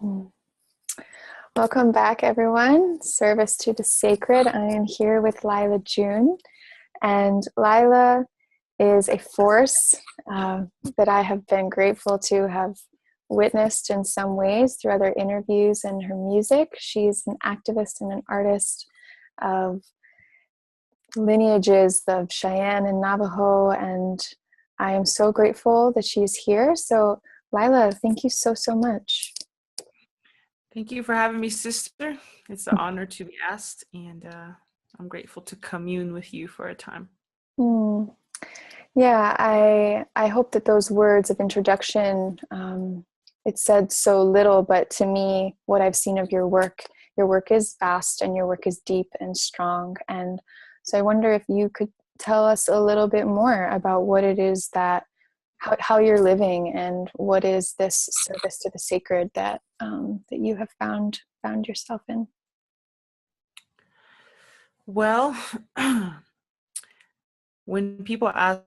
Mm. Welcome back, everyone. Service to the Sacred. I am here with Lyla June, and Lyla is a force that I have been grateful to have witnessed in some ways through other interviews and her music. She's an activist and an artist of lineages of Cheyenne and Navajo, and I am so grateful that she's here. So, Lyla, thank you so much. Thank you for having me, sister. It's an honor to be asked, and I'm grateful to commune with you for a time. Mm. Yeah, I hope that those words of introduction, it said so little, but to me, what I've seen of your work is vast and your work is deep and strong. And so I wonder if you could tell us a little bit more about what it is that, how you're living and what is this service to the sacred that that you have found yourself in. Well, when people ask,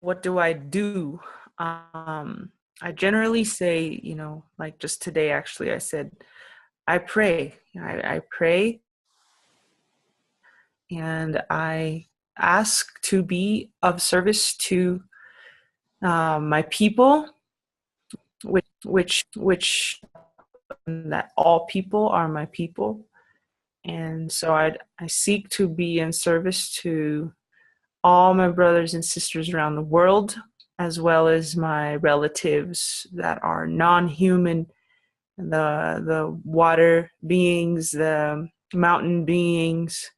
what do I do? I generally say, like just today, actually, I said, I pray. I pray and I ask to be of service to my people, which that all people are my people. And so I seek to be in service to all my brothers and sisters around the world, as well as my relatives that are non-human, the water beings, the mountain beings,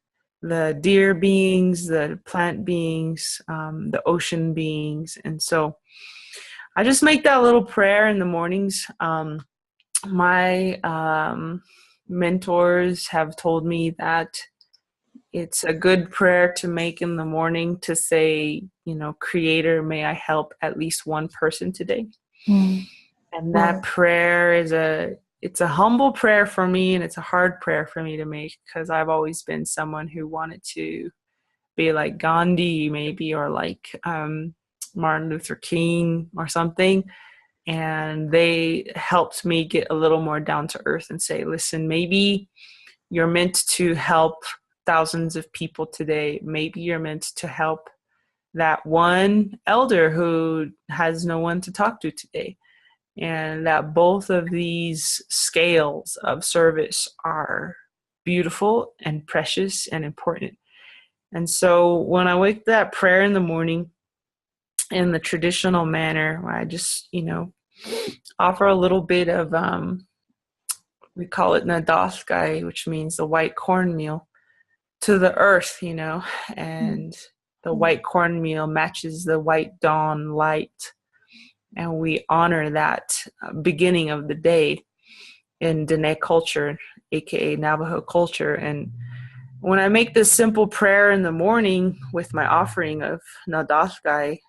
the deer beings, the plant beings, the ocean beings. And so I just make that little prayer in the mornings. My mentors have told me that it's a good prayer to make in the morning to say, Creator, may I help at least one person today. Mm. And Wow. that prayer it's a humble prayer for me, and it's a hard prayer for me to make because I've always been someone who wanted to be like Gandhi maybe, or like Martin Luther King or something. And they helped me get a little more down to earth and say, listen, maybe you're meant to help thousands of people today. Maybe you're meant to help that one elder who has no one to talk to today. And that both of these scales of service are beautiful and precious and important. And so when I wake that prayer in the morning in the traditional manner, where I just, offer a little bit of, we call it nadathkai, which means the white cornmeal, to the earth, and the white cornmeal matches the white dawn light. And we honor that beginning of the day in Dene culture, aka Navajo culture. And when I make this simple prayer in the morning with my offering of nadathkai,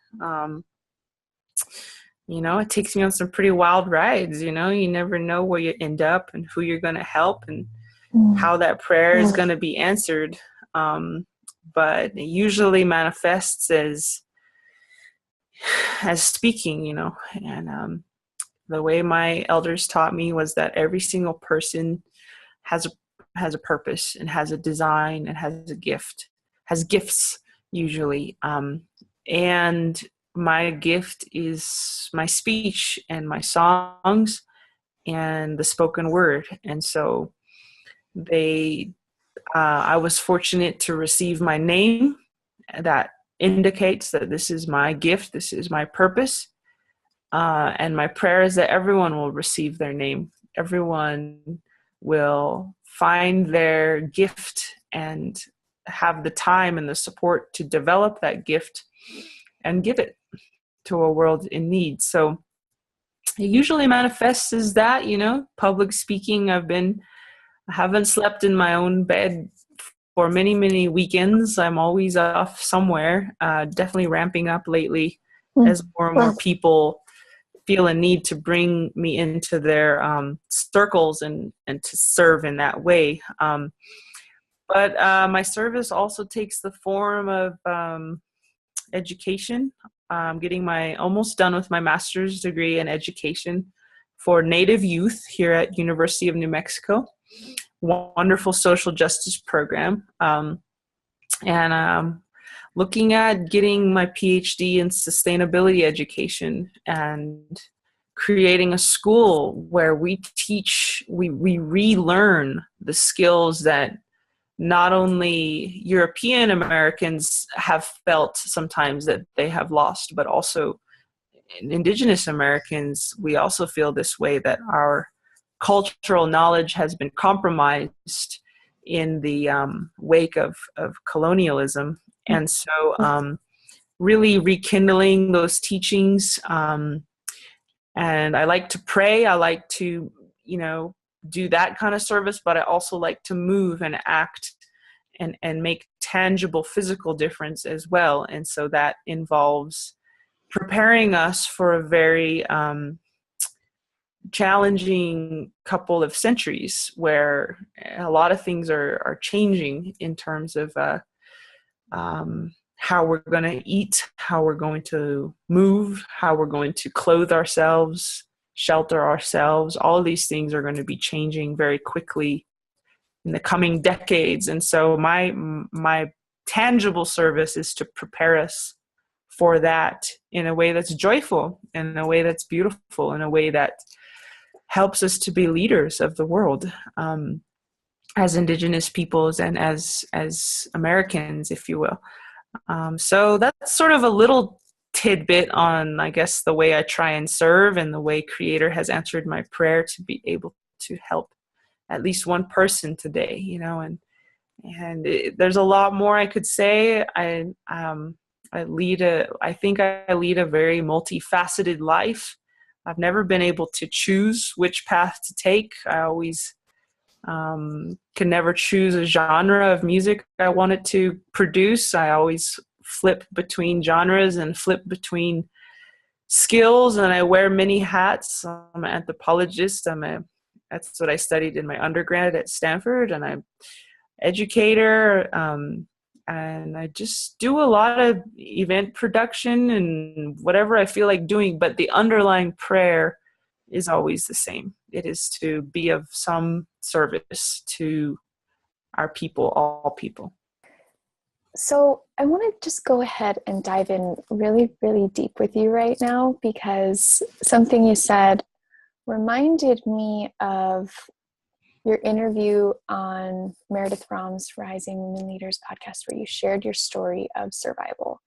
it takes me on some pretty wild rides. You never know where you end up and who you're going to help and how that prayer is going to be answered. But it usually manifests as speaking, and the way my elders taught me was that every single person has a purpose and has a design and has a gift, has gifts usually. And my gift is my speech and my songs and the spoken word. And so I was fortunate to receive my name that indicates that this is my gift, this is my purpose. And my prayer is that everyone will receive their name. Everyone will find their gift and have the time and the support to develop that gift and give it to a world in need. So it usually manifests as that, public speaking. I haven't slept in my own bed for many, many weekends. I'm always off somewhere, definitely ramping up lately as more and more people feel a need to bring me into their circles and to serve in that way. But my service also takes the form of education. I'm almost done with my master's degree in education for Native youth here at University of New Mexico. Wonderful social justice program. And looking at getting my PhD in sustainability education and creating a school where we relearn the skills that not only European Americans have felt sometimes that they have lost, but also Indigenous Americans, we also feel this way, that our cultural knowledge has been compromised in the wake of colonialism. And so really rekindling those teachings. And I like to pray. I like to, do that kind of service, but I also like to move and act and make tangible physical difference as well. And so that involves preparing us for a very challenging couple of centuries where a lot of things are changing in terms of how we're going to eat, how we're going to move, how we're going to clothe ourselves, shelter ourselves. All of these things are going to be changing very quickly in the coming decades. And so my tangible service is to prepare us for that in a way that's joyful, in a way that's beautiful, in a way that helps us to be leaders of the world, as Indigenous peoples and as Americans, if you will. So that's sort of a little tidbit on, I guess, the way I try and serve and the way Creator has answered my prayer to be able to help at least one person today, there's a lot more I could say. I think I lead a very multifaceted life. I've never been able to choose which path to take. I always can never choose a genre of music I wanted to produce. I always flip between genres and flip between skills, and I wear many hats. I'm an anthropologist. That's what I studied in my undergrad at Stanford, and I'm educator, and I just do a lot of event production and whatever I feel like doing, but the underlying prayer is always the same. It is to be of some service to our people, all people. So I want to just go ahead and dive in really, really deep with you right now, because something you said reminded me of your interview on Meredith Brahms' Rising Women Leaders podcast, where you shared your story of survival,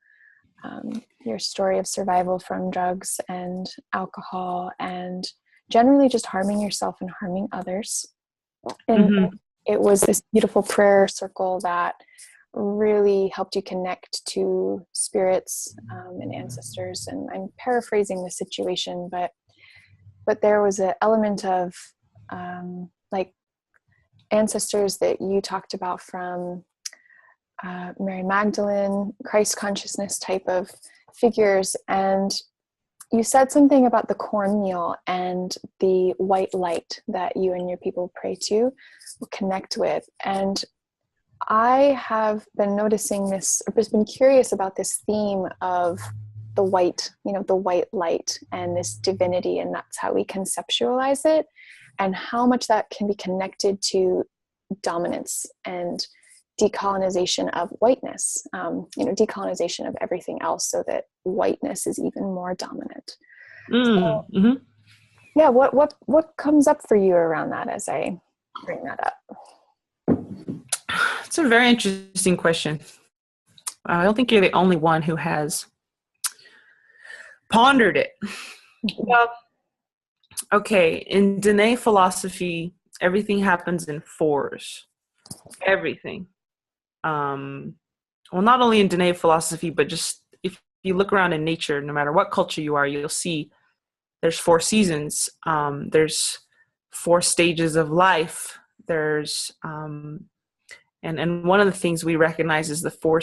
from drugs and alcohol and generally just harming yourself and harming others. And it was this beautiful prayer circle that really helped you connect to spirits and ancestors. And I'm paraphrasing the situation, but there was an element of like ancestors that you talked about from Mary Magdalene, Christ consciousness type of figures. And you said something about the cornmeal and the white light that you and your people pray to, connect with. And I have been noticing this, or just been curious about this theme of the white, the white light and this divinity, and that's how we conceptualize it, and how much that can be connected to dominance and decolonization of whiteness, decolonization of everything else, so that whiteness is even more dominant. So, yeah, what comes up for you around that as I bring that up? It's a very interesting question. I don't think you're the only one who has pondered it. Well, okay, in Dene philosophy, everything happens in fours. Everything. Well, not only in Dene philosophy, but just if you look around in nature, no matter what culture you are, you'll see there's 4 seasons. There's 4 stages of life. There's and one of the things we recognize is the 4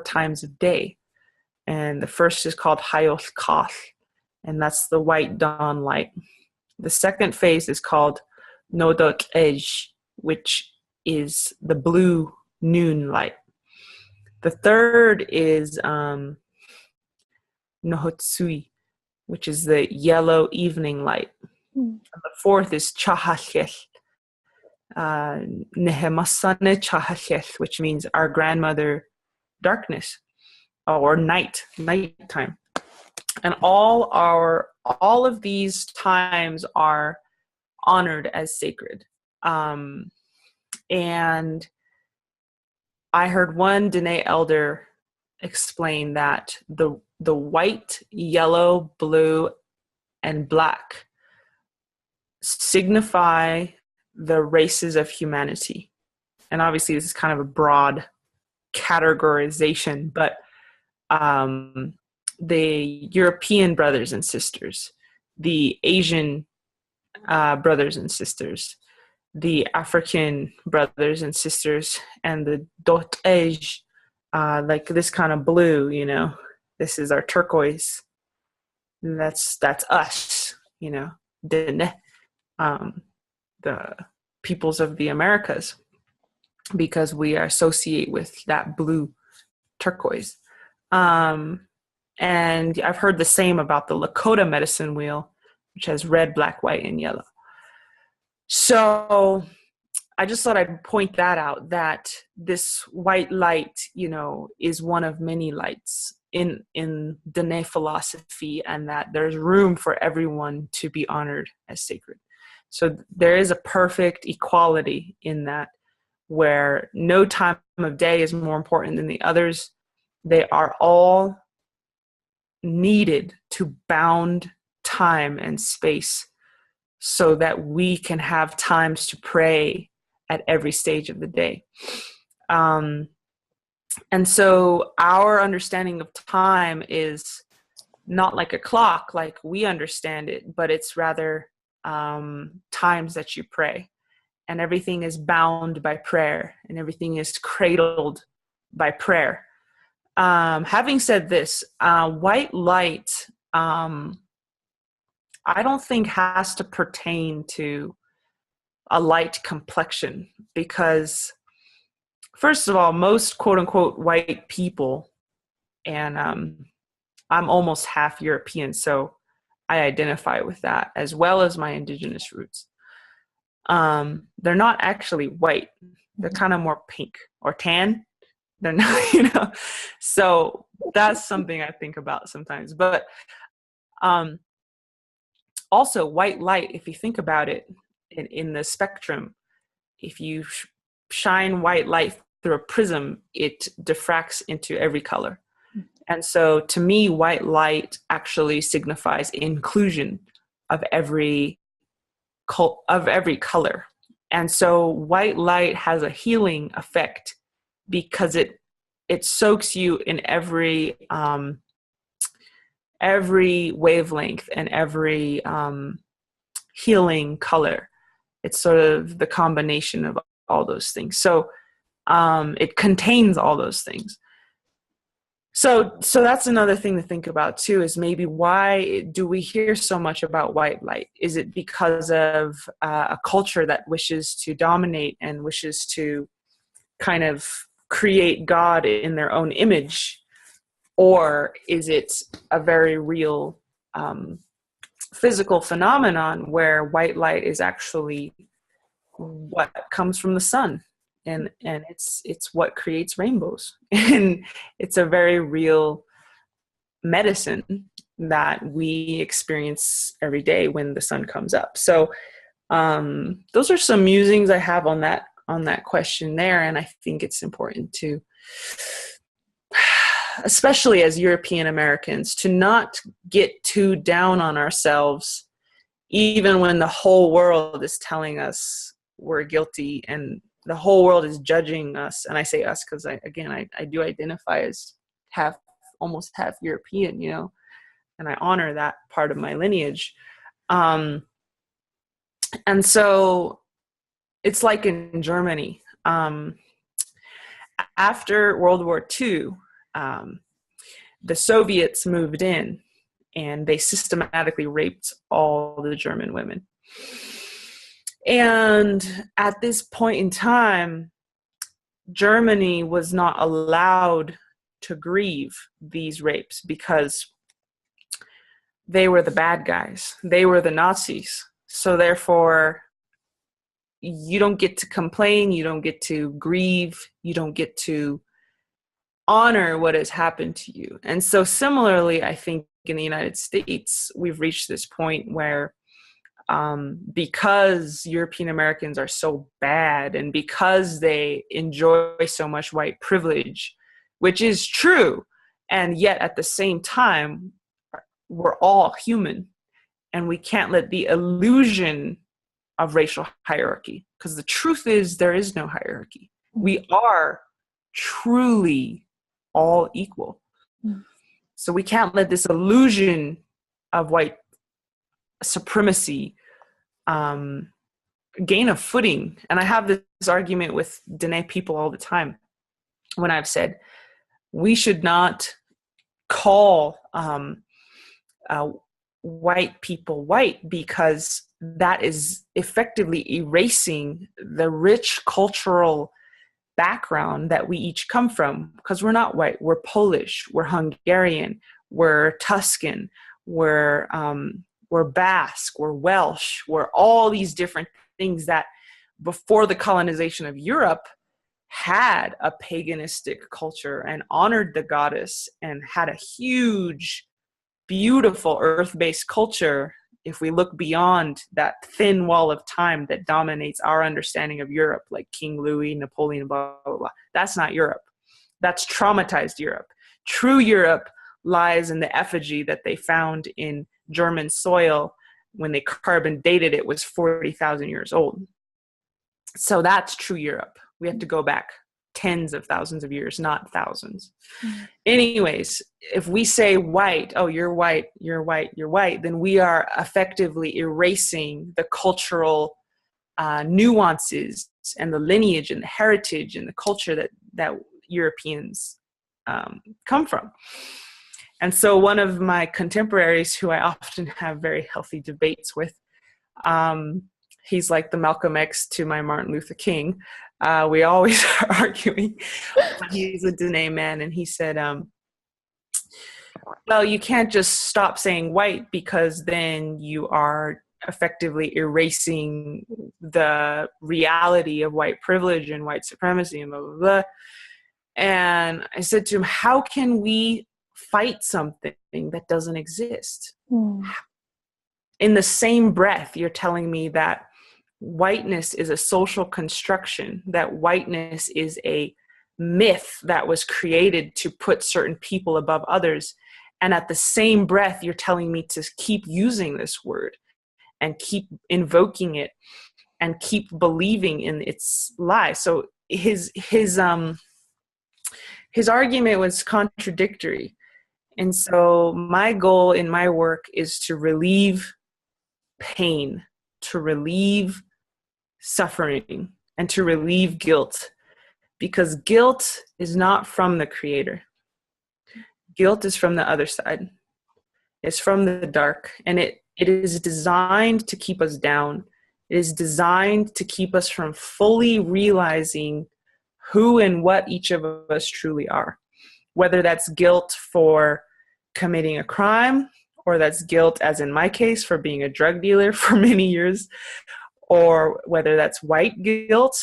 times of day. And the first is called Hayot Kath, and that's the white dawn light. The second phase is called Nodot Ej, which is the blue noon light. The third is Nohotsui, which is the yellow evening light. Mm. And the fourth is Chahashel, Nehemasane Chahashel, which means our grandmother darkness, or nighttime. And all of these times are honored as sacred. And I heard one Dene elder explain that the white, yellow, blue, and black signify the races of humanity. And obviously this is kind of a broad categorization, but the European brothers and sisters, the Asian brothers and sisters, the African brothers and sisters, and the dotege, like this kind of blue, you know, this is our turquoise. That's us, you know, the peoples of the Americas, because we associate with that blue turquoise. And I've heard the same about the Lakota medicine wheel, which has red, black, white, and yellow. So I just thought I'd point that out, that this white light, you know, is one of many lights in Dene philosophy, and that there's room for everyone to be honored as sacred. So there is a perfect equality in that, where no time of day is more important than the others. They are all needed to bound time and space so that we can have times to pray at every stage of the day. And so our understanding of time is not like a clock, like we understand it, but it's rather times that you pray. And everything is bound by prayer, and everything is cradled by prayer. Having said this, white light, I don't think has to pertain to a light complexion, because first of all, most quote unquote white people, and I'm almost half European, so I identify with that, as well as my indigenous roots. They're not actually white. They're kind of more pink or tan. They're not, you know, so that's something I think about sometimes. But also white light, if you think about it in the spectrum, if you shine white light through a prism, it diffracts into every color. And so to me, white light actually signifies inclusion of every color. And so white light has a healing effect, because it soaks you in every wavelength and every healing color. It's sort of the combination of all those things. So it contains all those things. So that's another thing to think about too, is maybe why do we hear so much about white light? Is it because of a culture that wishes to dominate and wishes to kind of create God in their own image? Or is it a very real physical phenomenon where white light is actually what comes from the sun, and it's what creates rainbows, and it's a very real medicine that we experience every day when the sun comes up. So those are some musings I have on that question there, and I think it's important to, especially as European Americans, to not get too down on ourselves, even when the whole world is telling us we're guilty and the whole world is judging us. And I say us because I do identify as almost half European, you know, and I honor that part of my lineage. And so it's like in Germany, after World War II, the Soviets moved in and they systematically raped all the German women. And at this point in time, Germany was not allowed to grieve these rapes because they were the bad guys. They were the Nazis. So therefore, you don't get to complain, you don't get to grieve, you don't get to honor what has happened to you. And so similarly, I think in the United States, we've reached this point where because European Americans are so bad and because they enjoy so much white privilege, which is true, and yet at the same time, we're all human, and we can't let the illusion of racial hierarchy, because the truth is there is no hierarchy. We are truly all equal. So we can't let this illusion of white supremacy gain a footing. And I have this argument with Dene people all the time when I've said we should not call white people white, because that is effectively erasing the rich cultural background that we each come from, because we're not white. We're Polish, we're Hungarian, we're Tuscan, we're Basque, we're Welsh, we're all these different things that before the colonization of Europe had a paganistic culture and honored the goddess and had a huge, beautiful earth-based culture. If we look beyond that thin wall of time that dominates our understanding of Europe, like King Louis, Napoleon, blah, blah, blah, that's not Europe. That's traumatized Europe. True Europe lies in the effigy that they found in German soil when they carbon dated it was 40,000 years old. So that's true Europe. We have to go back tens of thousands of years, not thousands. Anyways, if we say white, oh, you're white, you're white, you're white, then we are effectively erasing the cultural nuances and the lineage and the heritage and the culture that Europeans come from. And so one of my contemporaries, who I often have very healthy debates with, he's like the Malcolm X to my Martin Luther King. We always are arguing. He's a Dene man, and he said, well, you can't just stop saying white, because then you are effectively erasing the reality of white privilege and white supremacy and blah, blah, blah. And I said to him, how can we fight something that doesn't exist? In the same breath, you're telling me that whiteness is a social construction, that whiteness is a myth that was created to put certain people above others. And at the same breath, you're telling me to keep using this word and keep invoking it and keep believing in its lie. So his argument was contradictory. And so my goal in my work is to relieve pain, to relieve suffering, and to relieve guilt, because guilt is not from the creator. Guilt is from the other side. It's from the dark, and it is designed to keep us down. It is designed to keep us from fully realizing who and what each of us truly are, whether that's guilt for committing a crime, or that's guilt, as in my case, for being a drug dealer for many years, or whether that's white guilt.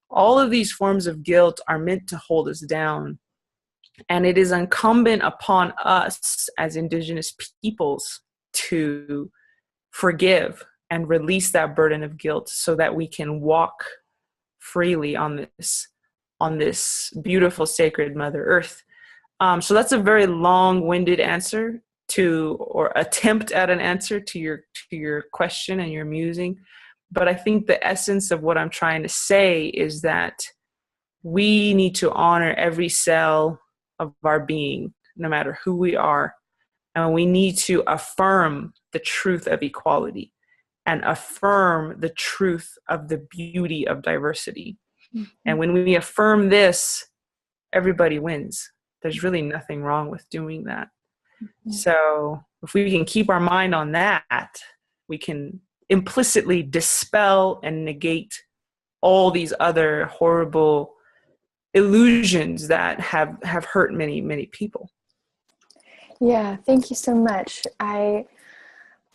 All of these forms of guilt are meant to hold us down. And it is incumbent upon us as Indigenous peoples to forgive and release that burden of guilt so that we can walk freely on this beautiful, sacred Mother Earth. So that's a very long-winded answer or attempt at an answer to your question and your musing. But I think the essence of what I'm trying to say is that we need to honor every cell of our being, no matter who we are. And we need to affirm the truth of equality and affirm the truth of the beauty of diversity. Mm-hmm. And when we affirm this, everybody wins. There's really nothing wrong with doing that. Mm-hmm. So if we can keep our mind on that, we can implicitly dispel and negate all these other horrible illusions that have hurt many, many people. Yeah, thank you so much.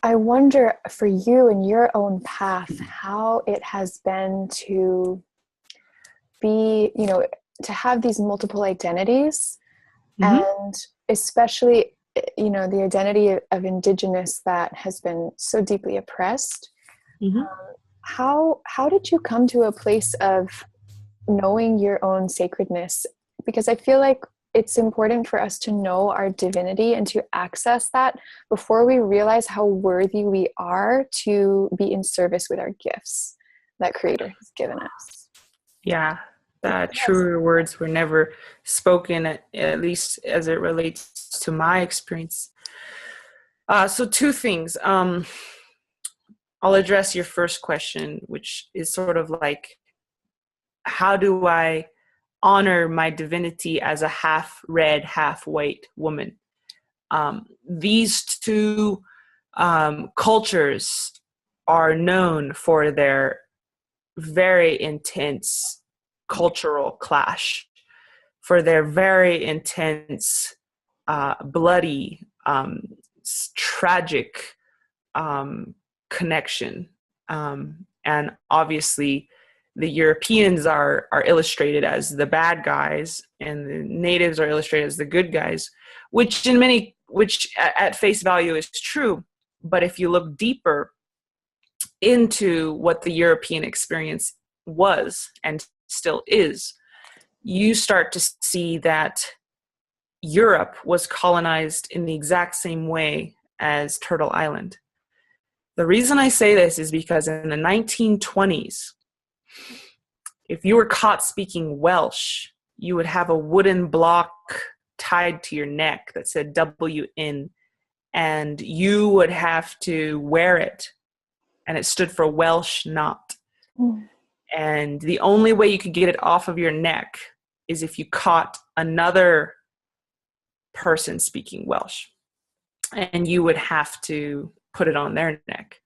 I wonder for you in your own path, how it has been to be, to have these multiple identities, Mm-hmm. and especially, the identity of Indigenous that has been so deeply oppressed. Mm-hmm. How did you come to a place of knowing your own sacredness? Because I feel like it's important for us to know our divinity and to access that before we realize how worthy we are to be in service with our gifts that Creator has given us. Yeah, that Yes. truer words were never spoken, at least as it relates to my experience. So two things. I'll address your first question, which is sort of like, how do I honor my divinity as a half red, half white woman? These two cultures are known for their very intense cultural clash, for their very intense, bloody, tragic connection. And obviously, the Europeans are illustrated as the bad guys, and the natives are illustrated as the good guys, which at face value is true. But if you look deeper into what the European experience was and still is, you start to see that Europe was colonized in the exact same way as Turtle Island. The reason I say this is because in the 1920s, if you were caught speaking Welsh, you would have a wooden block tied to your neck that said WN, and you would have to wear it. And it stood for Welsh not. Mm. And the only way you could get it off of your neck is if you caught another person speaking Welsh, and you would have to put it on their neck.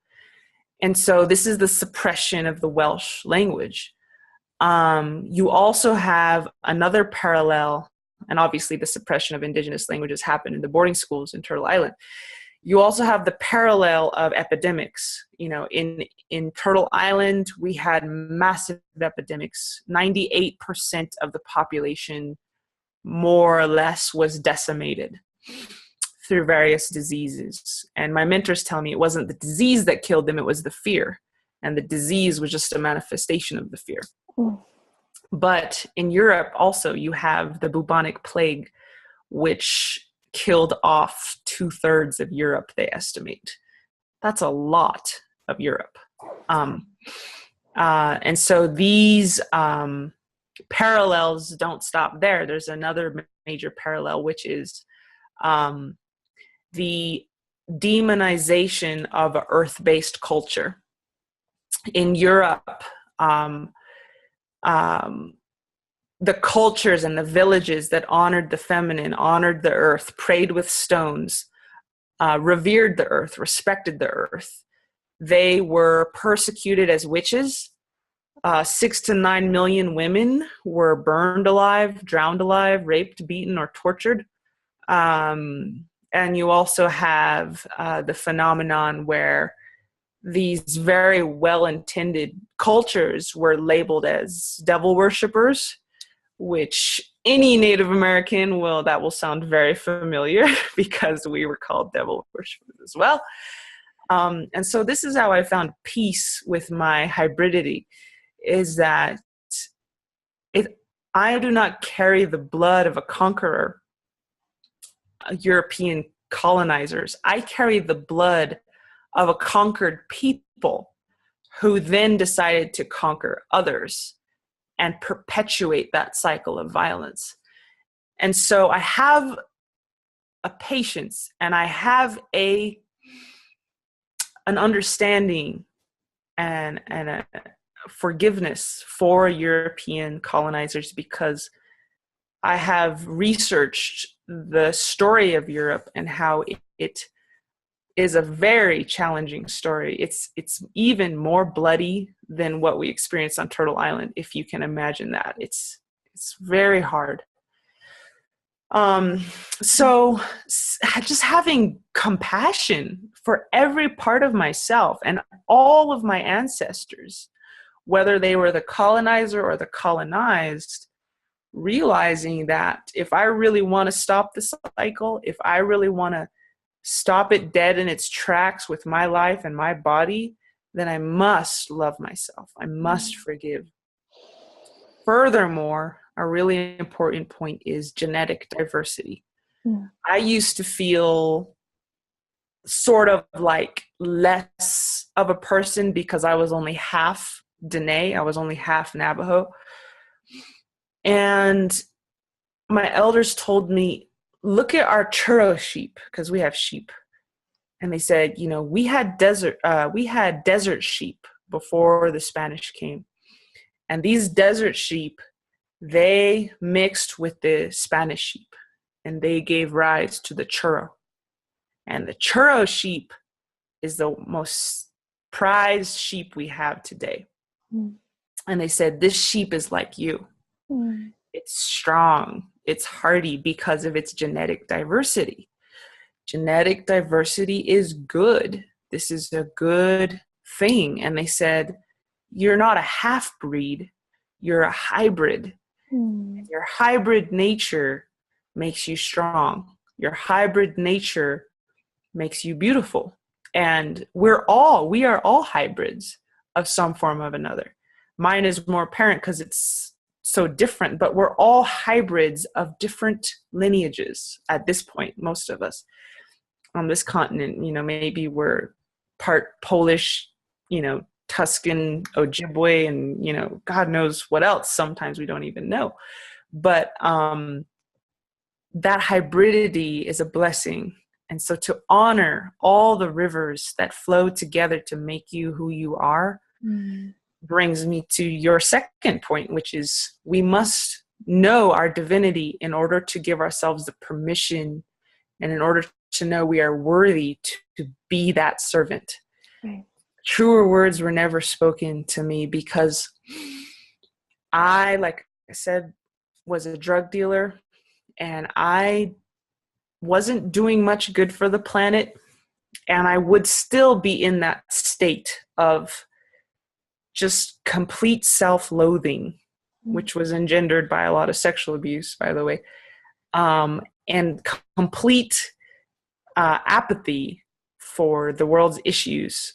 And so this is the suppression of the Welsh language. You also have another parallel, and obviously the suppression of Indigenous languages happened in the boarding schools in Turtle Island. You also have the parallel of epidemics. In Turtle Island, we had massive epidemics. 98% of the population, more or less, was decimated through various diseases. And my mentors tell me it wasn't the disease that killed them, it was the fear. And the disease was just a manifestation of the fear. Mm. But in Europe also, you have the bubonic plague, which killed off 2/3 of Europe, they estimate. That's a lot of Europe. And so these parallels don't stop there. There's another major parallel, which is the demonization of earth-based culture. In Europe, the cultures and the villages that honored the feminine, honored the earth, prayed with stones, revered the earth, respected the earth, they were persecuted as witches. 6 to 9 million women were burned alive, drowned alive, raped, beaten, or tortured. And you also have the phenomenon where these very well-intended cultures were labeled as devil worshippers, which any Native American that will sound very familiar because we were called devil worshippers as well. And so this is how I found peace with my hybridity, is that I do not carry the blood of a conqueror, European colonizers. I carry the blood of a conquered people who then decided to conquer others and perpetuate that cycle of violence. And so I have a patience, and I have an understanding and a forgiveness for European colonizers, because I have researched the story of Europe and how it is a very challenging story. It's even more bloody than what we experienced on Turtle Island, if you can imagine that. It's very hard. Um, so just having compassion for every part of myself and all of my ancestors, whether they were the colonizer or the colonized, realizing that if I really want to stop the cycle, if I really want to stop it dead in its tracks with my life and my body, then I must love myself. I must forgive. Furthermore, a really important point is genetic diversity. Mm. I used to feel sort of like less of a person because I was only half Dene. I was only half Navajo. And my elders told me, look at our churro sheep, because we have sheep. And they said, you know, we had desert sheep before the Spanish came. And these desert sheep, they mixed with the Spanish sheep and they gave rise to the churro. And the churro sheep is the most prized sheep we have today. Mm. And they said, this sheep is like you. Mm. It's strong, it's hardy because of its genetic diversity. Genetic diversity is good. This is a good thing. And they said, you're not a half breed, you're a hybrid. Mm. Your hybrid nature makes you strong. Your hybrid nature makes you beautiful. And we are all hybrids of some form of another. Mine is more apparent because it's so different, but we're all hybrids of different lineages at this point, most of us on this continent. You know, maybe we're part Polish, you know, Tuscan, Ojibwe, and, you know, God knows what else. Sometimes we don't even know. But that hybridity is a blessing. And so to honor all the rivers that flow together to make you who you are brings me to your second point, which is we must know our divinity in order to give ourselves the permission and in order to know we are worthy to be that servant. Right. Truer words were never spoken to me because I, like I said, was a drug dealer and I wasn't doing much good for the planet. And I would still be in that state of just complete self-loathing, which was engendered by a lot of sexual abuse, by the way, and complete apathy for the world's issues,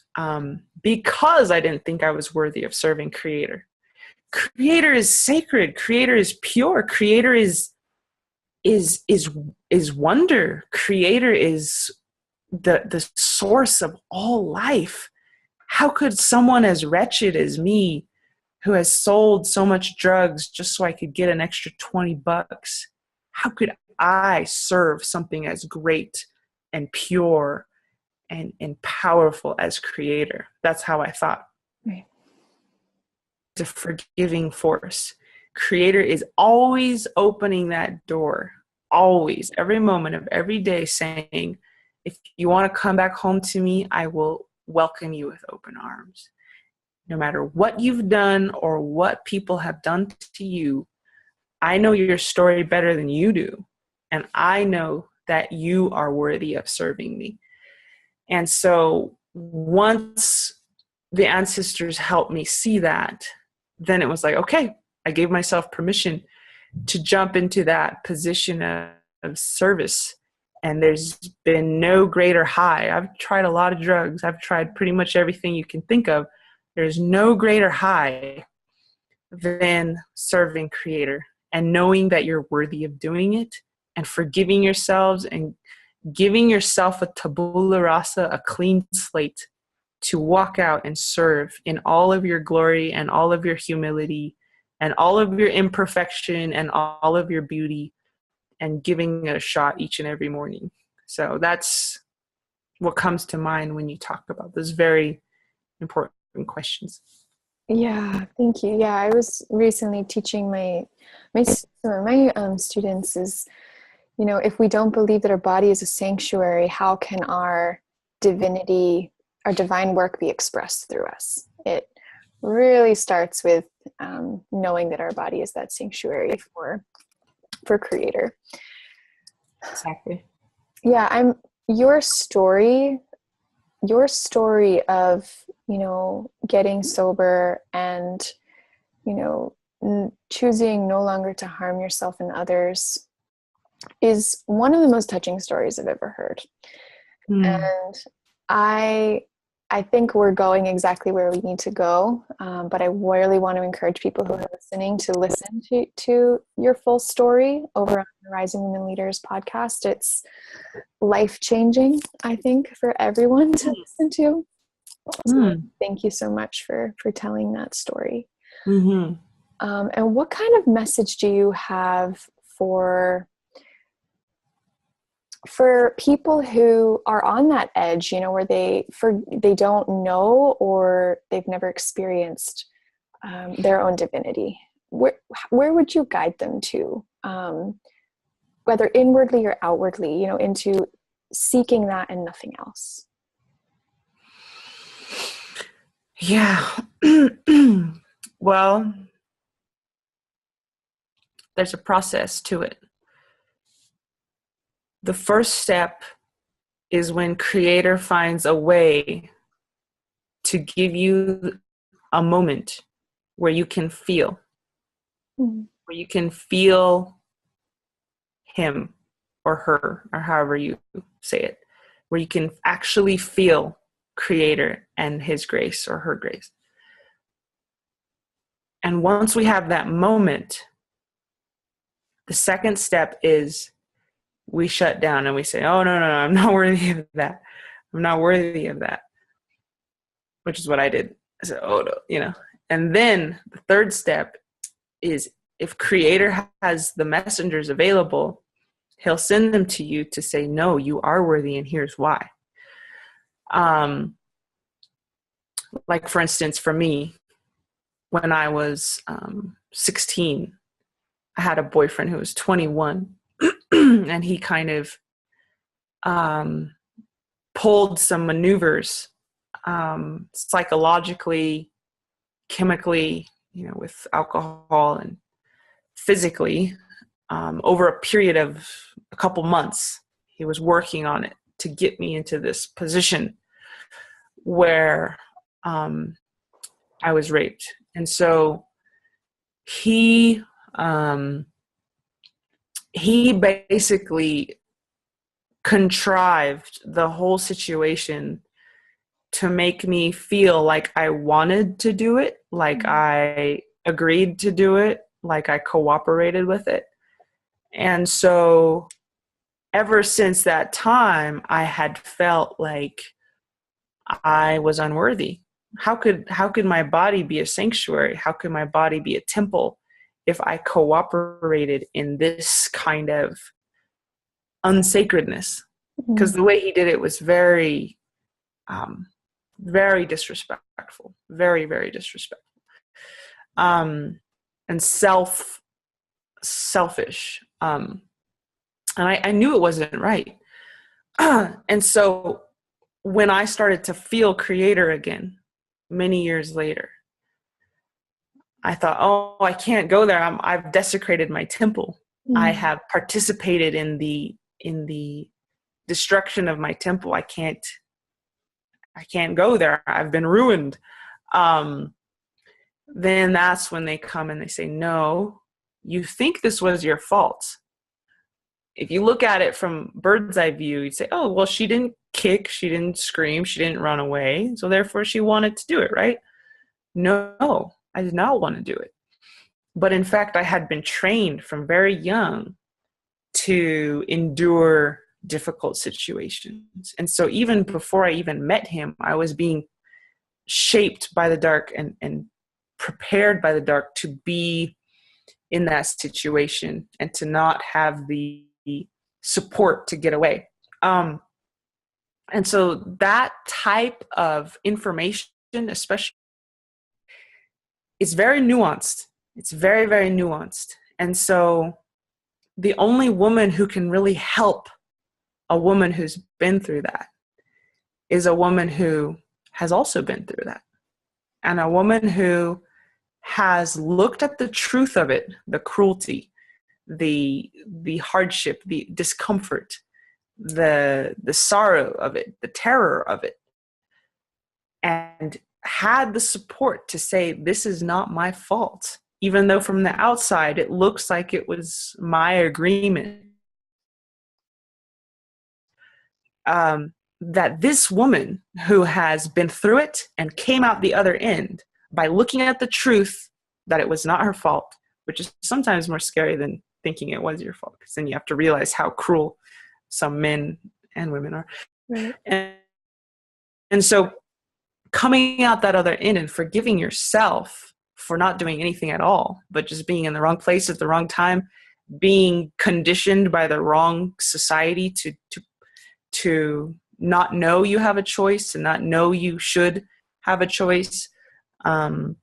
because I didn't think I was worthy of serving Creator. Creator is sacred. Creator is pure. Creator is wonder. Creator is the source of all life. How could someone as wretched as me, who has sold so much drugs just so I could get an extra $20, how could I serve something as great and pure and powerful as Creator? That's how I thought. Right. The forgiving force. Creator is always opening that door, always, every moment of every day, saying, if you want to come back home to me, I will welcome you with open arms. No matter what you've done or what people have done to you, I know your story better than you do. And I know that you are worthy of serving me. And so once the ancestors helped me see that, then it was like, okay, I gave myself permission to jump into that position of service. And there's been no greater high. I've tried a lot of drugs. I've tried pretty much everything you can think of. There's no greater high than serving Creator and knowing that you're worthy of doing it and forgiving yourselves and giving yourself a tabula rasa, a clean slate to walk out and serve in all of your glory and all of your humility and all of your imperfection and all of your beauty, and giving it a shot each and every morning. So that's what comes to mind when you talk about those very important questions. Yeah, thank you. Yeah, I was recently teaching my students is, you know, if we don't believe that our body is a sanctuary, how can our divinity, our divine work be expressed through us? It really starts with knowing that our body is that sanctuary for Creator. Exactly. Yeah, I'm your story, your story of, getting sober and, choosing no longer to harm yourself and others is one of the most touching stories I've ever heard. Mm. And I I think we're going exactly where we need to go. But I really want to encourage people who are listening to listen to your full story over on the Rising Women Leaders podcast. It's life-changing, I think, for everyone to listen to. So Mm. thank you so much for telling that story. Mm-hmm. And what kind of message do you have for people who are on that edge, where they don't know or they've never experienced their own divinity? Where would you guide them to, whether inwardly or outwardly, into seeking that and nothing else? Yeah. Well, there's a process to it. The first step is when Creator finds a way to give you a moment where you can feel, Mm-hmm. where you can feel him or her, or however you say it, where you can actually feel Creator and his grace or her grace. And once we have that moment, the second step is we shut down and we say, oh, no, I'm not worthy of that. I'm not worthy of that, which is what I did. I said, oh, no, And then the third step is if Creator has the messengers available, he'll send them to you to say, no, you are worthy, and here's why. Like, for instance, for me, when I was 16, I had a boyfriend who was 21, and he kind of pulled some maneuvers psychologically, chemically, with alcohol and physically, over a period of a couple months. He was working on it to get me into this position where I was raped. And so he basically contrived the whole situation to make me feel like I wanted to do it, like I agreed to do it, like I cooperated with it. And so ever since that time, I had felt like I was unworthy. How could my body be a sanctuary? How could my body be a temple if I cooperated in this kind of unsacredness? Because the way he did it was very, very disrespectful, very, very disrespectful, and selfish. And I knew it wasn't right. And so when I started to feel Creator again, many years later, I thought, oh, I can't go there. I've desecrated my temple. I have participated in the destruction of my temple. I can't go there. I've been ruined. Then that's when they come and they say, no, you think this was your fault. If you look at it from bird's eye view, you'd say, oh, well, she didn't kick, she didn't scream, she didn't run away, so therefore she wanted to do it, right? No, I did not want to do it. But in fact, I had been trained from very young to endure difficult situations. And so even before I even met him, I was being shaped by the dark and prepared by the dark to be in that situation and to not have the support to get away. And so that type of information, especially, is very nuanced. It's very, very nuanced. And so the only woman who can really help a woman who's been through that is a woman who has also been through that. And a woman who has looked at the truth of it, the cruelty, the hardship, the discomfort, the sorrow of it, the terror of it, and had the support to say, this is not my fault, even though from the outside it looks like it was my agreement. That this woman who has been through it and came out the other end by looking at the truth that it was not her fault, which is sometimes more scary than thinking it was your fault, because then you have to realize how cruel some men and women are. Right. And so coming out that other end and forgiving yourself for not doing anything at all, but just being in the wrong place at the wrong time, being conditioned by the wrong society to not know you have a choice and not know you should have a choice. And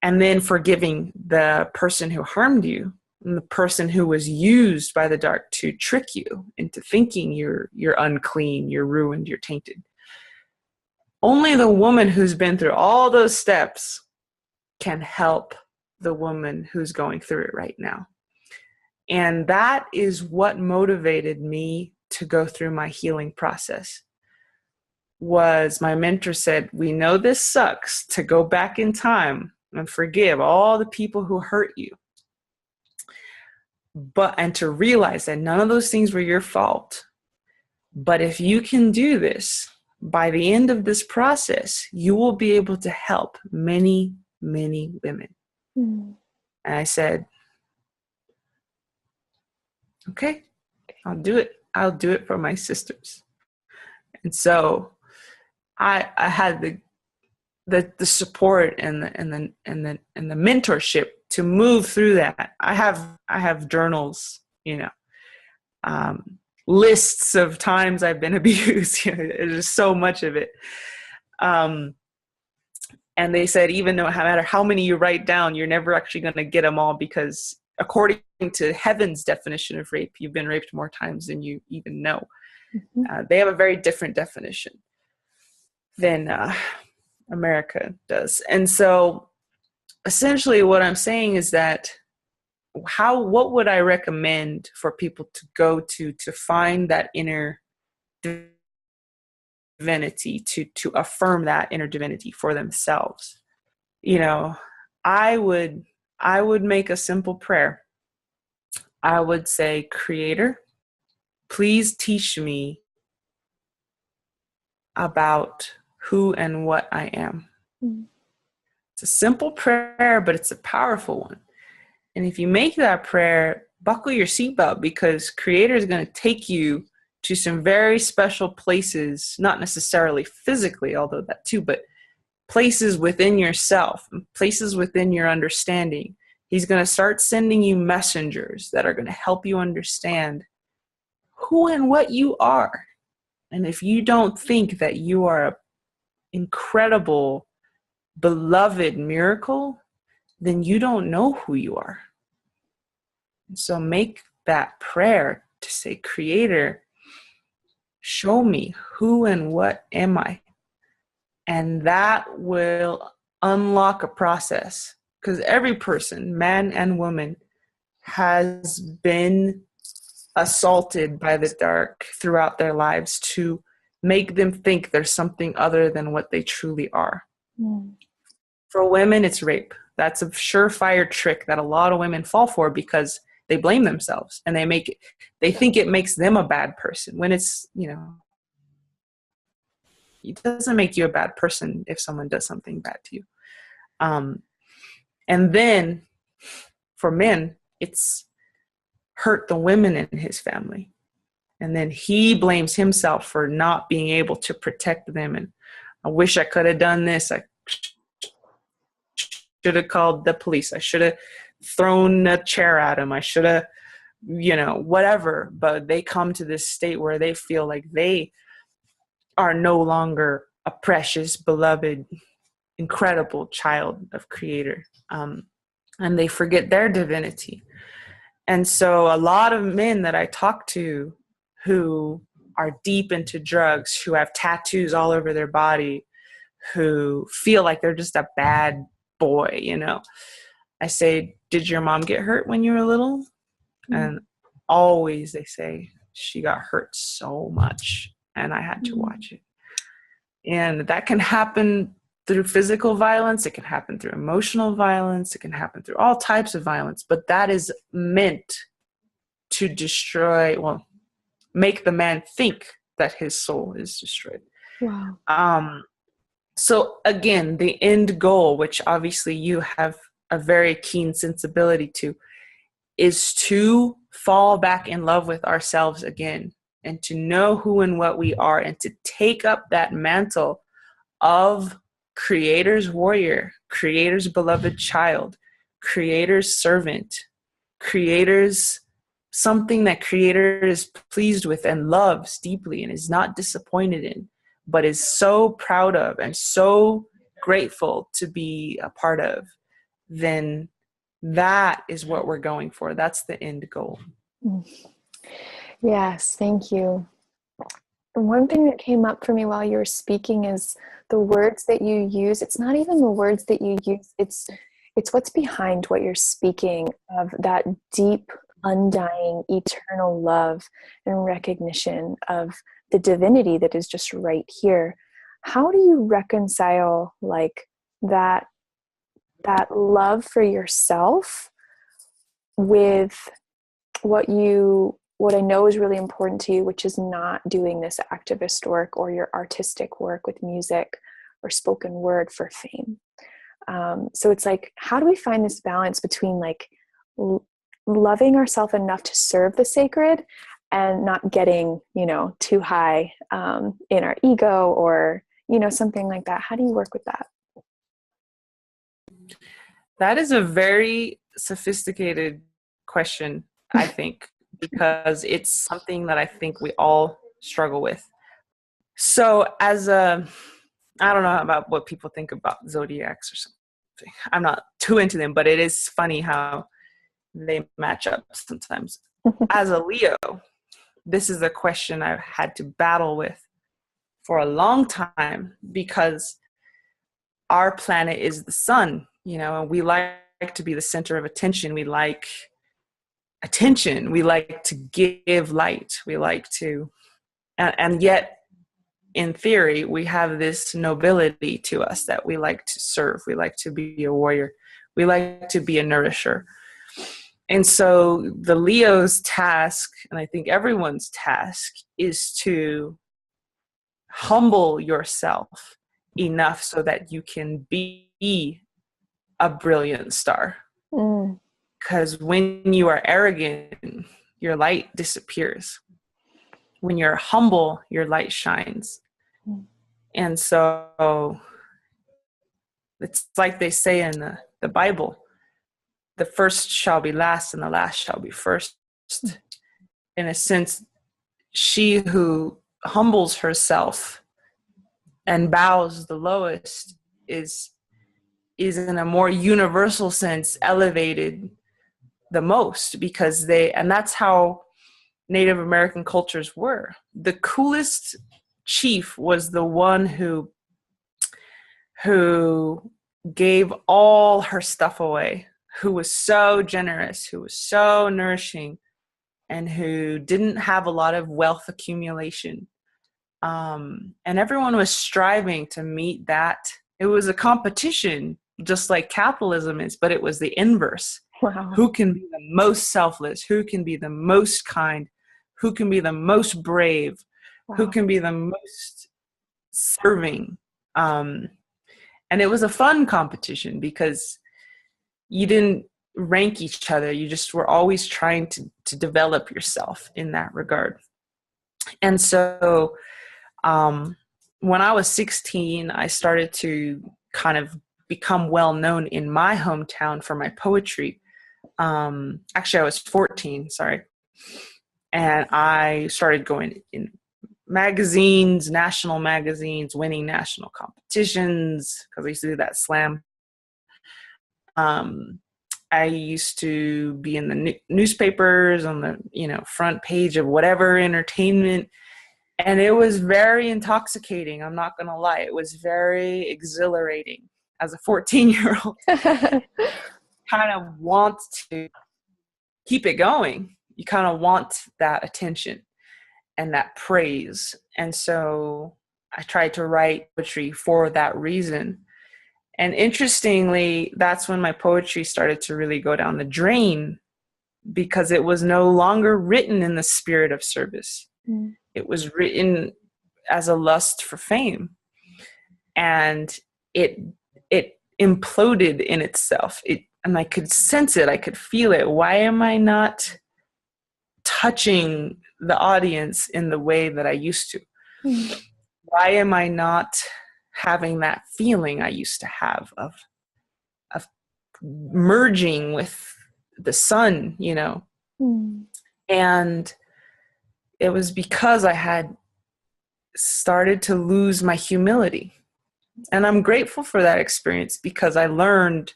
then forgiving the person who harmed you and the person who was used by the dark to trick you into thinking you're unclean, you're ruined, you're tainted. Only the woman who's been through all those steps can help the woman who's going through it right now. And that is what motivated me to go through my healing process. Was my mentor said, we know this sucks to go back in time and forgive all the people who hurt you. And to realize that none of those things were your fault. But if you can do this, by the end of this process, you will be able to help many, many women. Mm. And I said, okay, I'll do it. I'll do it for my sisters. And so I had the support and the mentorship to move through that. I have journals, lists of times I've been abused. There's so much of it. And they said, even no matter how many you write down, you're never actually going to get them all, because according to heaven's definition of rape, you've been raped more times than you even know. Mm-hmm. They have a very different definition than America does. And so essentially what I'm saying is that what would I recommend for people to go to find that inner divinity, to affirm that inner divinity for themselves? I would make a simple prayer. I would say, Creator, please teach me about who and what I am. Mm. It's a simple prayer, but it's a powerful one. And if you make that prayer, buckle your seatbelt, because Creator is going to take you to some very special places, not necessarily physically, although that too, but places within yourself, places within your understanding. He's going to start sending you messengers that are going to help you understand who and what you are. And if you don't think that you are an incredible, beloved miracle, then you don't know who you are. So make that prayer to say, Creator, show me who and what am I? And that will unlock a process, because every person, man and woman, has been assaulted by the dark throughout their lives to make them think there's something other than what they truly are. Mm. For women, it's rape. That's a surefire trick that a lot of women fall for, because they blame themselves and they think it makes them a bad person, when it's, it doesn't make you a bad person if someone does something bad to you. And then for men, it's hurt the women in his family. And then he blames himself for not being able to protect them. And I wish I could have done this. I should have called the police. I should have thrown a chair at him. I should have, whatever. But they come to this state where they feel like they are no longer a precious, beloved, incredible child of Creator. And they forget their divinity. And so a lot of men that I talk to who are deep into drugs, who have tattoos all over their body, who feel like they're just a bad boy, I say, did your mom get hurt when you were little? And always they say she got hurt so much and I had to watch it. And that can happen through physical violence. It can happen through emotional violence. It can happen through all types of violence. But that is meant to destroy, well, make the man think that his soul is destroyed. Wow. So again, the end goal, which obviously you have a very keen sensibility to, is to fall back in love with ourselves again and to know who and what we are and to take up that mantle of Creator's warrior, Creator's beloved child, Creator's servant, Creator's something that Creator is pleased with and loves deeply and is not disappointed in, but is so proud of and so grateful to be a part of, then that is what we're going for. That's the end goal. Yes, thank you. One thing that came up for me while you were speaking is the words that you use. It's not even the words that you use. It's what's behind what you're speaking of, that deep, undying, eternal love and recognition of the divinity that is just right here. How do you reconcile like that love for yourself with what I know is really important to you, which is not doing this activist work or your artistic work with music or spoken word for fame? So it's like, how do we find this balance between like loving ourselves enough to serve the sacred and not getting, too high in our ego or, something like that? How do you work with that? That is a very sophisticated question, I think, because it's something that I think we all struggle with. So I don't know about what people think about zodiacs or something. I'm not too into them, but it is funny how they match up sometimes. As a Leo, this is a question I've had to battle with for a long time because our planet is the sun, and we like to be the center of attention. We like attention. We like to give light. We like to, and yet in theory, we have this nobility to us that we like to serve. We like to be a warrior. We like to be a nourisher. And so the Leo's task, and I think everyone's task, is to humble yourself enough so that you can be a brilliant star. Because when you are arrogant, your light disappears. When you're humble, your light shines. And so it's like they say in the Bible, the first shall be last and the last shall be first. In a sense, she who humbles herself and bows the lowest is in a more universal sense elevated the most, because and that's how Native American cultures were. The coolest chief was the one who gave all her stuff away, who was so generous, who was so nourishing, and who didn't have a lot of wealth accumulation. And everyone was striving to meet that. It was a competition, just like capitalism is, but it was the inverse. Wow. Who can be the most selfless? Who can be the most kind? Who can be the most brave? Wow. Who can be the most serving? And it was a fun competition because you didn't rank each other. You just were always trying to develop yourself in that regard. And so when I was 16, I started to kind of become well known in my hometown for my poetry. Actually, I was 14, sorry. And I started going in magazines, national magazines, winning national competitions, because I used to do that slam. I used to be in the newspapers on the front page of whatever entertainment, and it was very intoxicating. I'm not going to lie. It was very exhilarating as a 14-year-old. Kind of wants to keep it going. You kind of want that attention and that praise. And so I tried to write poetry for that reason. And interestingly, that's when my poetry started to really go down the drain, because it was no longer written in the spirit of service. Mm. It was written as a lust for fame. And it imploded in itself. And I could sense it. I could feel it. Why am I not touching the audience in the way that I used to? Mm. Why am I not having that feeling I used to have of merging with the sun, you know? Mm. And it was because I had started to lose my humility. And I'm grateful for that experience, because I learned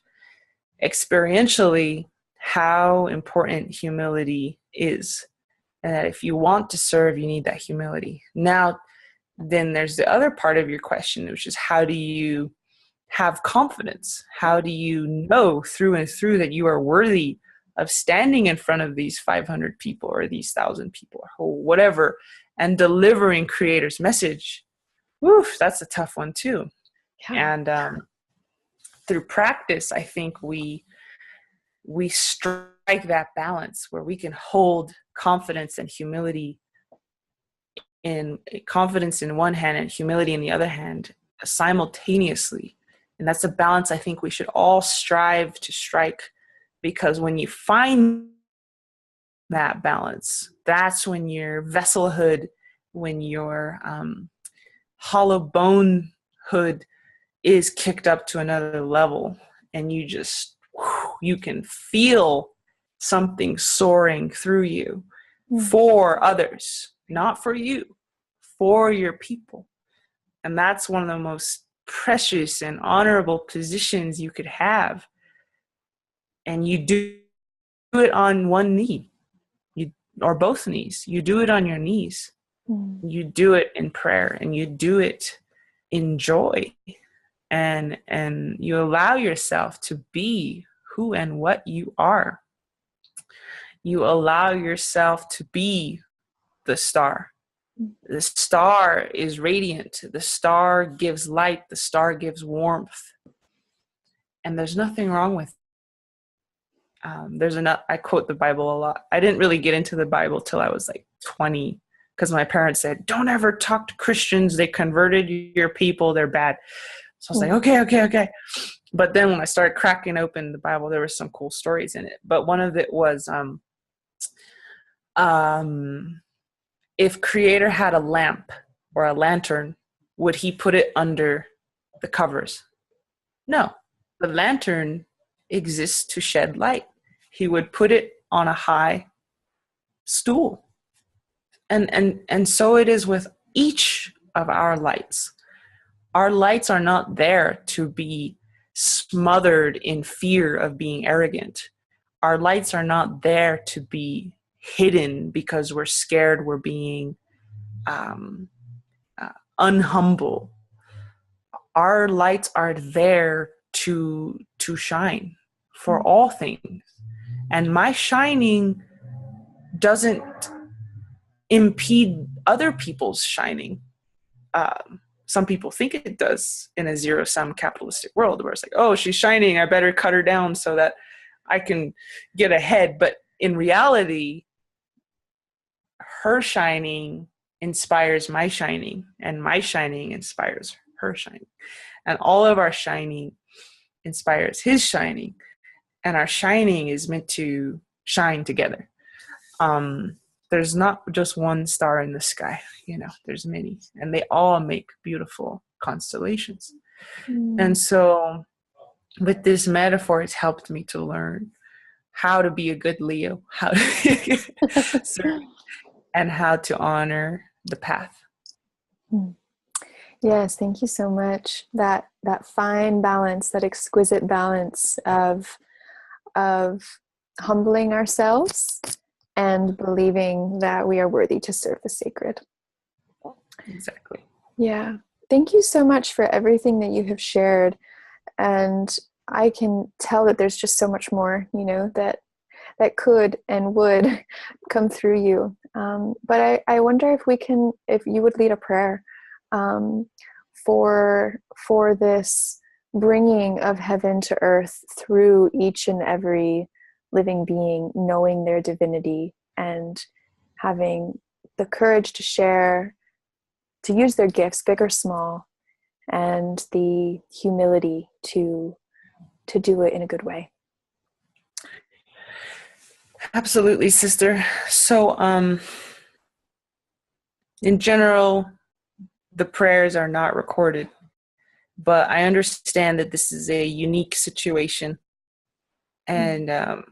experientially how important humility is. And that if you want to serve, you need that humility. Now, then there's the other part of your question, which is, how do you have confidence? How do you know through and through that you are worthy of standing in front of these 500 people or these 1,000 people or whatever and delivering Creator's message? Woof, that's a tough one too. Yeah. And through practice, I think we strike that balance where we can hold confidence and humility, in confidence in one hand and humility in the other hand, simultaneously. And that's a balance I think we should all strive to strike, because when you find that balance, that's when your vesselhood, when your hollow bonehood is kicked up to another level, and you can feel something soaring through you for others, not for you, for your people. And that's one of the most precious and honorable positions you could have. And you do it on one knee, or both knees. You do it on your knees. You do it in prayer, and you do it in joy. And you allow yourself to be who and what you are. You allow yourself to be the star. The star is radiant. The star gives light. The star gives warmth. And there's nothing wrong with it. I quote the Bible a lot. I didn't really get into the Bible till I was like 20, because my parents said, don't ever talk to Christians. They converted your people. They're bad. So I was like, okay. But then when I started cracking open the Bible, there were some cool stories in it. But one of it was, if Creator had a lamp or a lantern, would he put it under the covers? No. The lantern exists to shed light. He would put it on a high stool. And so it is with each of our lights. Our lights are not there to be smothered in fear of being arrogant. Our lights are not there to be hidden because we're scared we're being unhumble. Our lights are there to shine for all things. And my shining doesn't impede other people's shining. Some people think it does in a zero-sum capitalistic world, where it's like, oh, she's shining, I better cut her down so that I can get ahead. But in reality, her shining inspires my shining, and my shining inspires her shining. And all of our shining inspires his shining, and our shining is meant to shine together. There's not just one star in the sky, there's many, and they all make beautiful constellations. And so with this metaphor, it's helped me to learn how to be a good Leo, how to serve, and how to honor the path. Yes, thank you so much. That fine balance, that exquisite balance of humbling ourselves and believing that we are worthy to serve the sacred. Exactly. Yeah. Thank you so much for everything that you have shared. And I can tell that there's just so much more, that could and would come through you. But I wonder if you would lead a prayer um, for this bringing of heaven to earth through each and every living being, knowing their divinity and having the courage to share, to use their gifts, big or small, and the humility to do it in a good way. Absolutely, sister. So, in general, the prayers are not recorded, but I understand that this is a unique situation. And I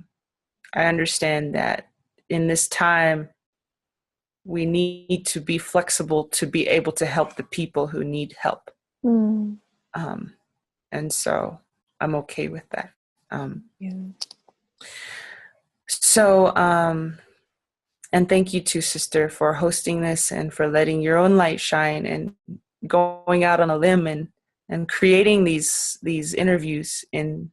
understand that in this time, we need to be flexible to be able to help the people who need help. Mm. And so I'm okay with that. Yeah. So, and thank you too, sister, for hosting this and for letting your own light shine and going out on a limb and creating these interviews in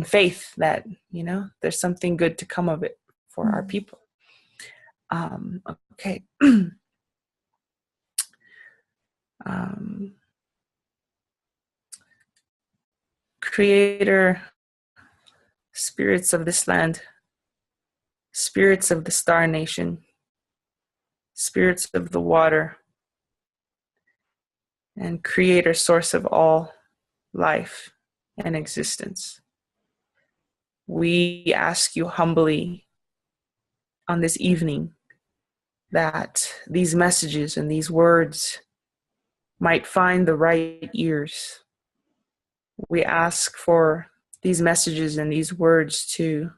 faith that, you know, there's something good to come of it for our people. Okay. Creator, spirits of this land, spirits of the star nation, spirits of the water, and creator, source of all life and existence. We ask you humbly on this evening that these messages and these words might find the right ears. We ask for these messages and these words to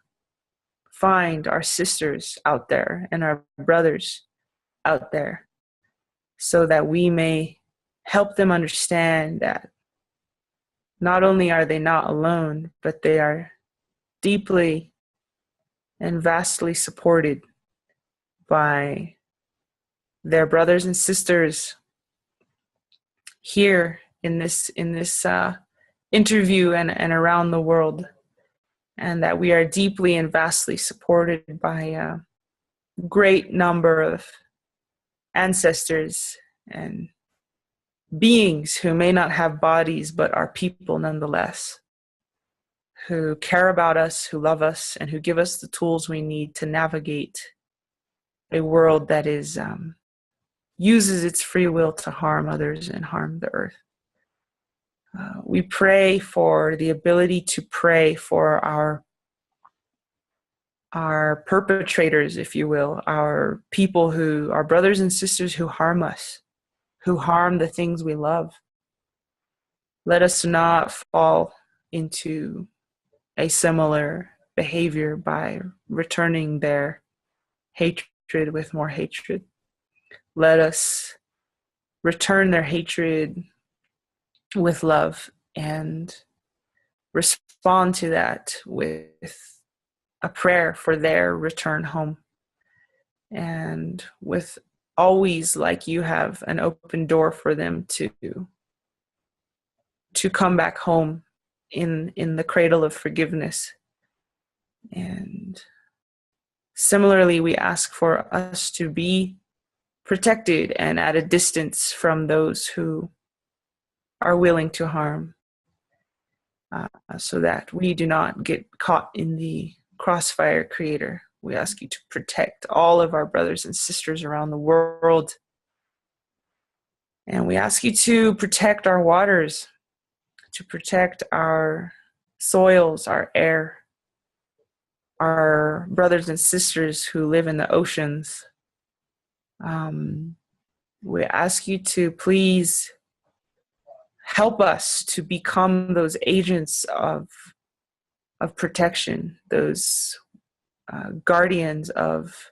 find our sisters out there and our brothers out there so that we may help them understand that not only are they not alone, but they are deeply and vastly supported by their brothers and sisters here in this interview and around the world, and that we are deeply and vastly supported by a great number of ancestors and beings who may not have bodies but are people nonetheless, who care about us, who love us, and who give us the tools we need to navigate a world that is uses its free will to harm others and harm the earth. We pray for the ability to pray for our perpetrators, if you will, our people who are brothers and sisters who harm us, who harm the things we love. Let us not fall into a similar behavior by returning their hatred with more hatred. Let us return their hatred with love and respond to that with a prayer for their return home. And with always, like you have, an open door for them to come back home in the cradle of forgiveness. And similarly, we ask for us to be protected and at a distance from those who are willing to harm, so that we do not get caught in the crossfire, Creator. We ask you to protect all of our brothers and sisters around the world. And we ask you to protect our waters, to protect our soils, our air, our brothers and sisters who live in the oceans. We ask you to please help us to become those agents of protection, those guardians of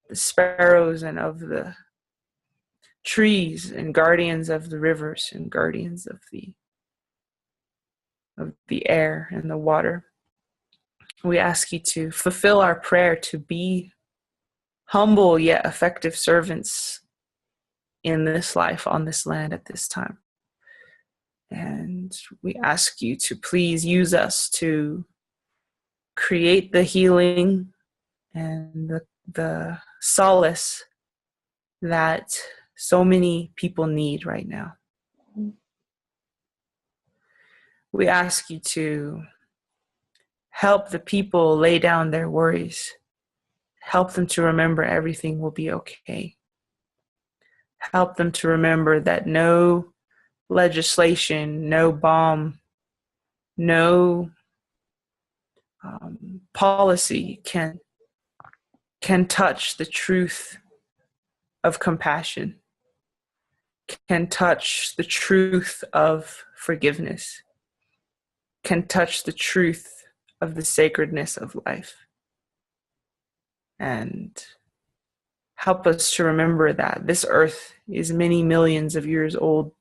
the sparrows and of the trees, and guardians of the rivers, and guardians of the air and the water. We ask you to fulfill our prayer to be humble yet effective servants in this life, on this land at this time. And we ask you to please use us to create the healing and the solace that so many people need right now. We ask you to help the people lay down their worries. Help them to remember everything will be okay. Help them to remember that no legislation, no bomb, no policy can touch the truth of compassion, can touch the truth of forgiveness, can touch the truth of the sacredness of life. And help us to remember that this earth is many millions of years old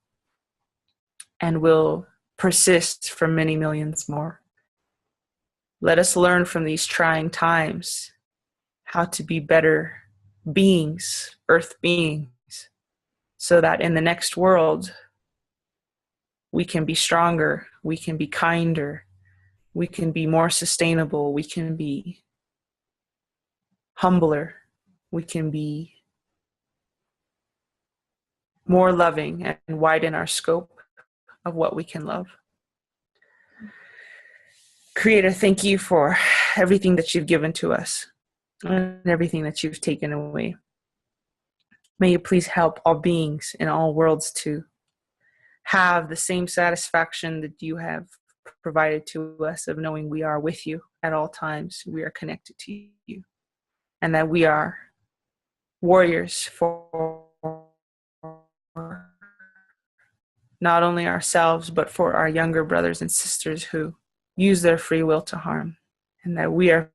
and will persist for many millions more. Let us learn from these trying times how to be better beings, earth beings, so that in the next world, we can be stronger, we can be kinder, we can be more sustainable, we can be humbler, we can be more loving and widen our scope of what we can love. Creator, thank you for everything that you've given to us and everything that you've taken away. May you please help all beings in all worlds to have the same satisfaction that you have provided to us of knowing we are with you at all times, we are connected to you, and that we are warriors for not only ourselves, but for our younger brothers and sisters who use their free will to harm, and that we are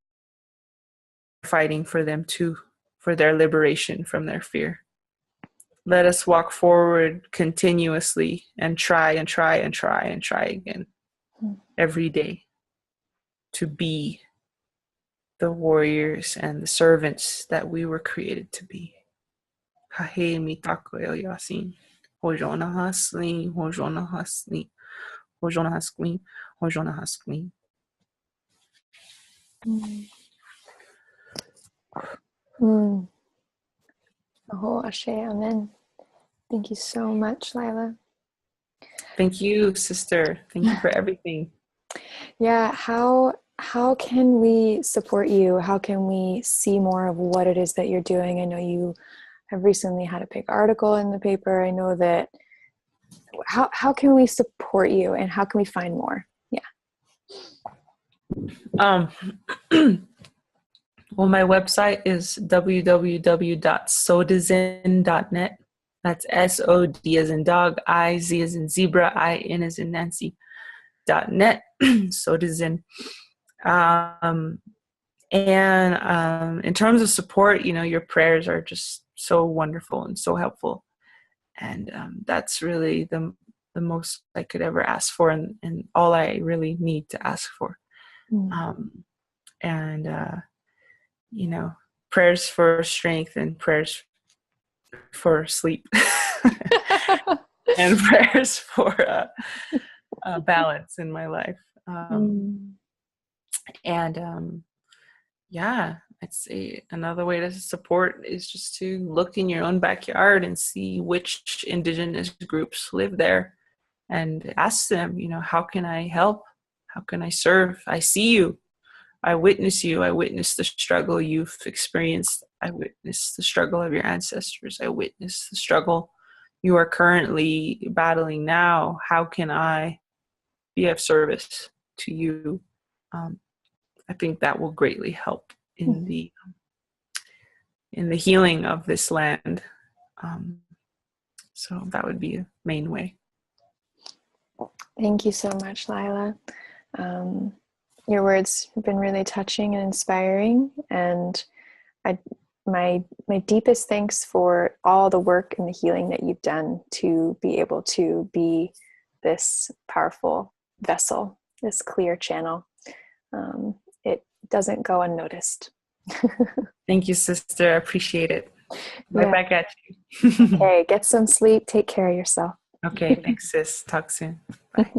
fighting for them too, for their liberation from their fear. Let us walk forward continuously and try and try and try and try again every day to be the warriors and the servants that we were created to be. Kahe mitako el yasin. Hojona hasli, hojona hasli, hojona hasli, hojona hasli. Oh, Ashe, amen. Thank you so much, Lyla. Thank you, sister. Thank you for everything. Yeah, how can we support you? How can we see more of what it is that you're doing? I know you have recently had a big article in the paper. I know that. How can we support you, and how can we find more? Yeah. Well, my website is www.sodizen.net. That's SOD as in dog, I, Z as in zebra, IN as in Nancy, .net. Sodizen. And in terms of support, your prayers are just so wonderful and so helpful. And that's really the most I could ever ask for, and all I really need to ask for. Prayers for strength and prayers for sleep and prayers for balance in my life. I'd say another way to support is just to look in your own backyard and see which indigenous groups live there and ask them, how can I help? How can I serve? I see you. I witness you. I witness the struggle you've experienced. I witness the struggle of your ancestors. I witness the struggle you are currently battling now. How can I be of service to you? I think that will greatly help in the healing of this land. So that would be a main way. Thank you so much, Lyla. Your words have been really touching and inspiring, and my deepest thanks for all the work and the healing that you've done to be able to be this powerful vessel, this clear channel. It doesn't go unnoticed. Thank you, sister. I appreciate it. Right back at you. Okay, get some sleep. Take care of yourself. Okay, thanks, sis. Talk soon. Bye.